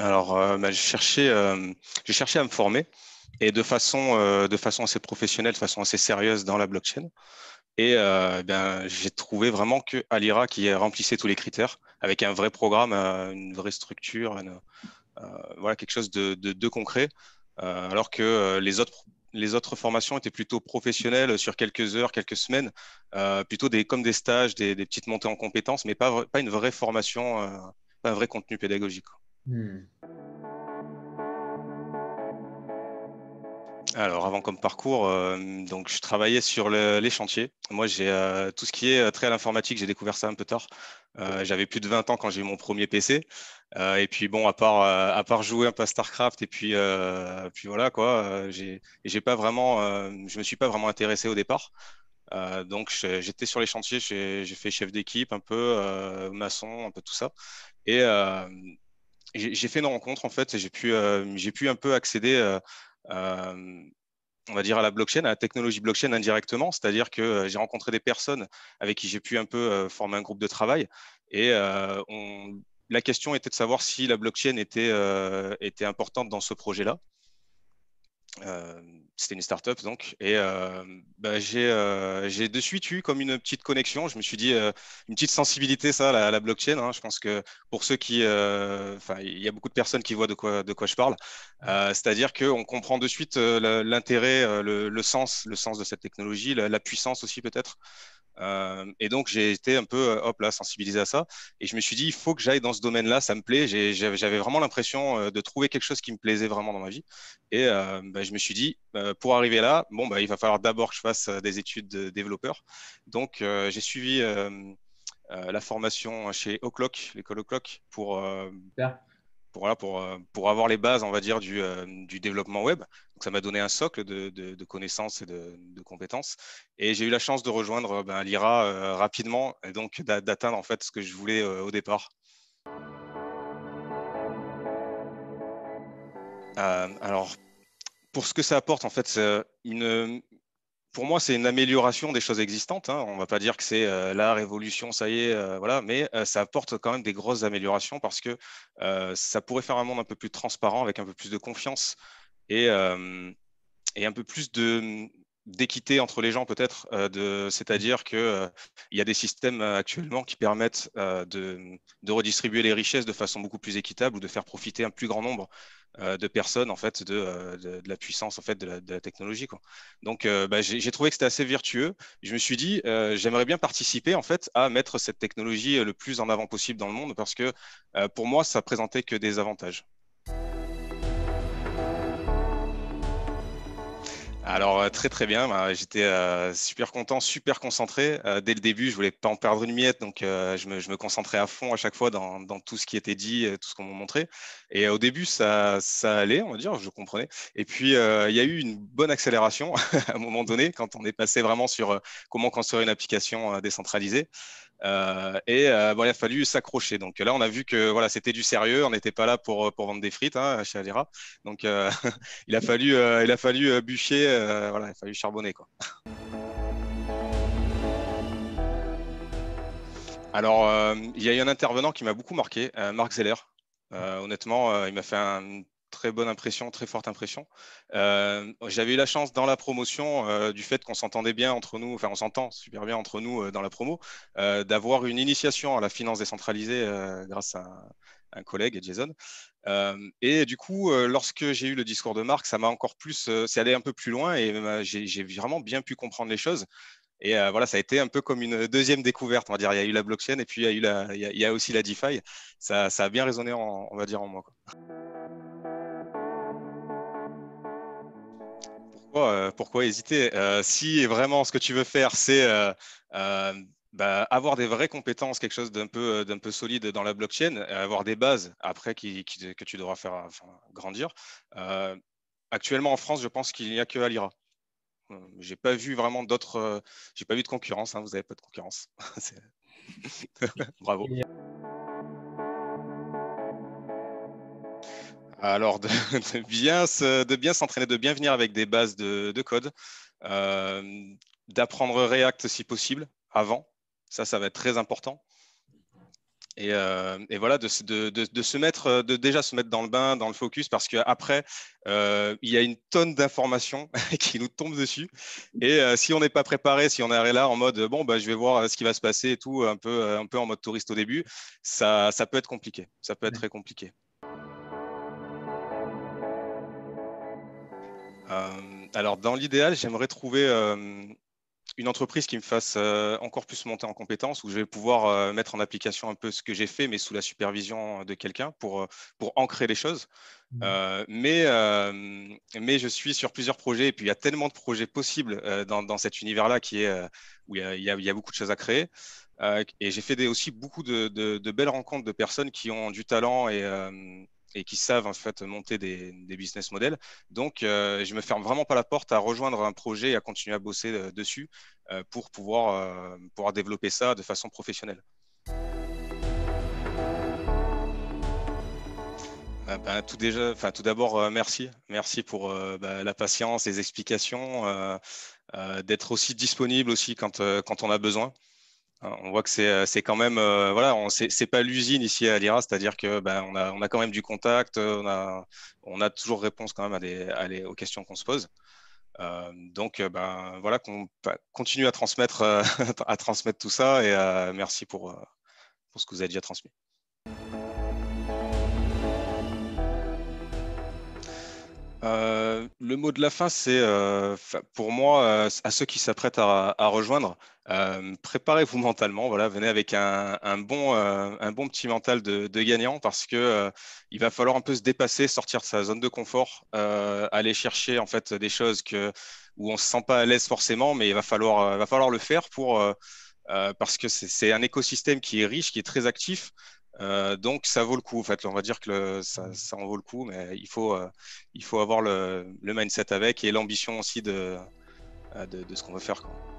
Alors, j'ai cherché à me former et de façon assez professionnelle, de façon assez sérieuse dans la blockchain. Et j'ai trouvé vraiment que Alira qui remplissait tous les critères avec un vrai programme, une vraie structure, voilà, quelque chose de concret, alors que les autres formations étaient plutôt professionnelles sur quelques heures, quelques semaines, plutôt comme des stages, des petites montées en compétences, mais pas une vraie formation, pas un vrai contenu pédagogique. Hmm. Alors, avant comme parcours, donc je travaillais sur les chantiers. Moi, j'ai tout ce qui est trait à l'informatique, j'ai découvert ça un peu tard. J'avais plus de 20 ans quand j'ai eu mon premier PC. Et puis bon, à part jouer un peu à StarCraft puis voilà quoi, j'ai pas vraiment, je me suis pas vraiment intéressé au départ. Donc j'étais sur les chantiers, j'ai fait chef d'équipe un peu, maçon, un peu tout ça. Et j'ai fait une rencontre en fait, et j'ai pu un peu accéder. Euh, on va dire, à la blockchain, à la technologie blockchain indirectement. C'est-à-dire que j'ai rencontré des personnes avec qui j'ai pu un peu former un groupe de travail. Et la question était de savoir si la blockchain était importante dans ce projet-là. Euh, C'était une startup donc et j'ai de suite eu comme une petite connexion. Je me suis dit une petite sensibilité ça à la blockchain, hein. Je pense que pour ceux qui enfin il y a beaucoup de personnes qui voient de quoi je parle. C'est-à-dire qu'on comprend de suite l'intérêt, le sens de cette technologie, la puissance aussi peut-être. Et donc, j'ai été un peu, hop là, sensibilisé à ça. Et je me suis dit, il faut que j'aille dans ce domaine-là, ça me plaît. J'avais vraiment l'impression de trouver quelque chose qui me plaisait vraiment dans ma vie. Et je me suis dit, pour arriver là, bon, il va falloir d'abord que je fasse des études de développeur. Donc, j'ai suivi la formation chez O'Clock, l'école O'Clock, Super. voilà, pour avoir les bases, on va dire, du développement web. Donc, ça m'a donné un socle de connaissances et de compétences. Et j'ai eu la chance de rejoindre l'IRA rapidement et donc d'atteindre en fait ce que je voulais au départ. Alors, pour ce que ça apporte, en fait, pour moi, c'est une amélioration des choses existantes, hein. On ne va pas dire que c'est la révolution, ça y est, voilà, mais ça apporte quand même des grosses améliorations parce que ça pourrait faire un monde un peu plus transparent, avec un peu plus de confiance et, et un peu plus d'équité entre les gens peut-être, c'est-à-dire que il y a des systèmes actuellement qui permettent de redistribuer les richesses de façon beaucoup plus équitable ou de faire profiter un plus grand nombre de personnes en fait de la puissance en fait de la technologie quoi. Donc j'ai trouvé que c'était assez vertueux. Je me suis dit j'aimerais bien participer en fait à mettre cette technologie le plus en avant possible dans le monde parce que pour moi ça présentait que des avantages. Alors très très bien, j'étais super content, super concentré. Dès le début, je voulais pas en perdre une miette, donc je me concentrais à fond à chaque fois dans tout ce qui était dit, tout ce qu'on m'a montré. Et au début, ça allait, on va dire, je comprenais. Et puis il y a eu une bonne accélération à un moment donné quand on est passé vraiment sur comment construire une application décentralisée. Il a fallu s'accrocher. Donc là, on a vu que voilà, c'était du sérieux. On n'était pas là pour vendre des frites hein, chez Alira. Donc il a fallu bûcher, voilà, il a fallu charbonner quoi. Alors, il y a eu un intervenant qui m'a beaucoup marqué, Marc Zeller. Honnêtement, il m'a fait une très bonne impression, très forte impression. J'avais eu la chance dans la promotion du fait qu'on s'entendait bien entre nous, enfin on s'entend super bien entre nous dans la promo, d'avoir une initiation à la finance décentralisée grâce à un collègue, Jason. Et du coup, lorsque j'ai eu le discours de Marc, ça m'a encore plus, c'est allé un peu plus loin et j'ai vraiment bien pu comprendre les choses. Et voilà, ça a été un peu comme une deuxième découverte, on va dire. Il y a eu la blockchain et puis il y a aussi la DeFi. Ça a bien résonné, on va dire, en moi, quoi. Pourquoi hésiter? Si vraiment ce que tu veux faire, c'est euh, avoir des vraies compétences, quelque chose d'un peu solide dans la blockchain, avoir des bases après que tu devras faire enfin, grandir. Euh, Actuellement en France, je pense qu'il n'y a que Alira. J'ai pas vu vraiment d'autres, j'ai pas vu de concurrence, hein, vous avez pas de concurrence. Bravo. Et, Alors, de bien s'entraîner, de bien venir avec des bases de code, euh, d'apprendre React si possible avant. Ça va être très important. Et voilà, de se mettre, de déjà se mettre dans le bain, dans le focus, parce qu'après, il y a une tonne d'informations qui nous tombent dessus. Et si on n'est pas préparé, si on est là en mode bon, bah, je vais voir ce qui va se passer et tout, un peu en mode touriste au début, ça peut être compliqué. Ça peut être très compliqué. Alors, dans l'idéal, j'aimerais trouver une entreprise qui me fasse encore plus monter en compétences, où je vais pouvoir mettre en application un peu ce que j'ai fait, mais sous la supervision de quelqu'un pour ancrer les choses. Mais je suis sur plusieurs projets, et puis il y a tellement de projets possibles dans cet univers-là où il y a beaucoup de choses à créer. Et j'ai fait aussi beaucoup de belles rencontres de personnes qui ont du talent et qui savent en fait monter des business models. Donc, je me ferme vraiment pas la porte à rejoindre un projet et à continuer à bosser dessus pour pouvoir développer ça de façon professionnelle. Tout d'abord, merci. Merci pour la patience, les explications, d'être aussi disponible aussi quand on a besoin. On voit que c'est quand même, voilà, c'est pas l'usine ici à Lira, c'est-à-dire que on a quand même du contact, on a toujours réponse quand même aux questions qu'on se pose. Donc, voilà, qu'on continue à transmettre, à transmettre tout ça, et merci pour ce que vous avez déjà transmis. Le mot de la fin, c'est pour moi, à ceux qui s'apprêtent à rejoindre, préparez-vous mentalement. Voilà, venez avec un bon petit mental de gagnant, parce que il va falloir un peu se dépasser, sortir de sa zone de confort, aller chercher en fait des choses où on se sent pas à l'aise forcément, mais il va falloir le faire parce que c'est un écosystème qui est riche, qui est très actif. Donc ça vaut le coup en fait. On va dire que ça en vaut le coup, mais il faut avoir le mindset avec, et l'ambition aussi de ce qu'on veut faire, quoi.